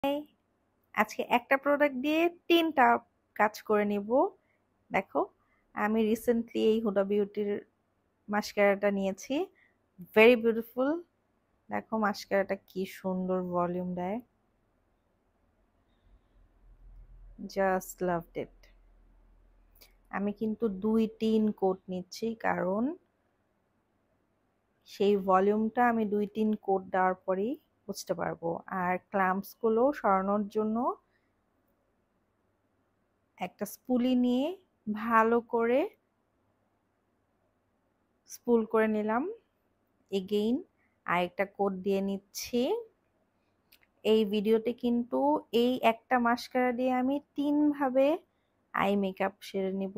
এই আজকে একটা প্রোডাক্ট দিয়ে 3টা কাজ করে নিব। দেখো, আমি রিসেন্টলি এই হুডা বিউটির মাস্কারাটা নিয়েছি। Very beautiful. দেখো মাস্কারাটা কি সুন্দর ভলিউম দেয়, জাস্ট লাভড ইট। আমি কিন্তু 2-3 কোট নিচ্ছি, কারণ সেই ভলিউমটা আমি 2-3 কোট দেওয়ার পরেই বুঝতে পারবো। আর ক্ল্যাম্পস গুলো সরানোর জন্য একটা স্পুলি নিয়ে ভালো করে স্পুল করে নিলাম। এগেইন আরেকটা কোট দিয়ে নিচ্ছি। এই ভিডিওতে কিন্তু এই একটা মাস্কারা দিয়ে আমি 3 ভাবে আই মেকআপ সেরে নিব।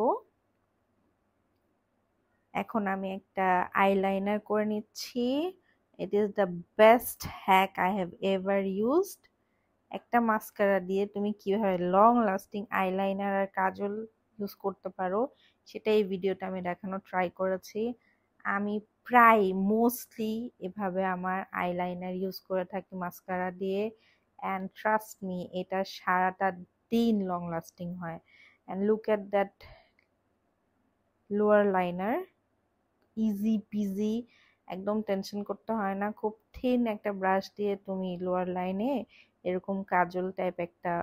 এখন আমি একটা আইলাইনার করে নিচ্ছি। It is the best hack I have ever used. একটা মাস্কারা দিয়ে তুমি কিভাবে লং লাস্টিং আইলাইনার আর কাজল ইউজ করতে পারো, সেটা এই ভিডিওটা আমি দেখানো ট্রাই করেছি। আমি প্রায় মোস্টলি এভাবে আমার আইলাইনার ইউজ করে থাকি মাস্কারা দিয়ে, অ্যান্ড ট্রাস্ট মি, এটা সারাটা দিন লং লাস্টিং হয়। And look at that lower liner, easy PG, একদম টেনশন করতে হয় না। খুব থিন একটা ব্রাশ দিয়ে তুমি লোয়ার লাইনে এরকম কাজল টাইপ একটা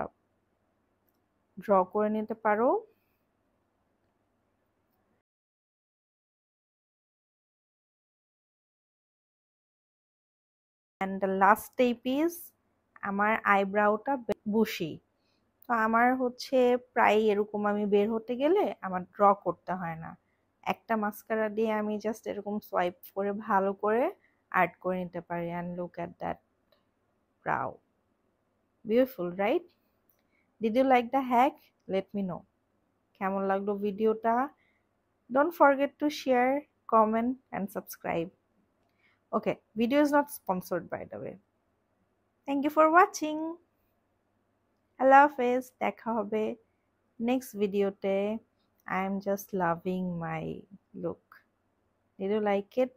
ড্র করে নিতে পারো। And the last step is, আমার আইব্রাউটা বুশি। তো আমার হচ্ছে প্রায় এরকম আমি বের হতে গেলে আমার ড্র করতে হয় না। একটা মাস্কারা দিয়ে আমি জাস্ট এরকম সোয়াইপ করে ভালো করে আর্ট করে নিতে পারি। And look at that brow, beautiful right? Did you like the hack? Let me know কেমন লাগলো ভিডিওটা। Don't forget to share, comment and subscribe. Okay, video is not sponsored by the way. Thank you for watching. আল্লাহ হাফেজ, দেখা হবে next ভিডিওতে। I am just loving my look. Did you like it?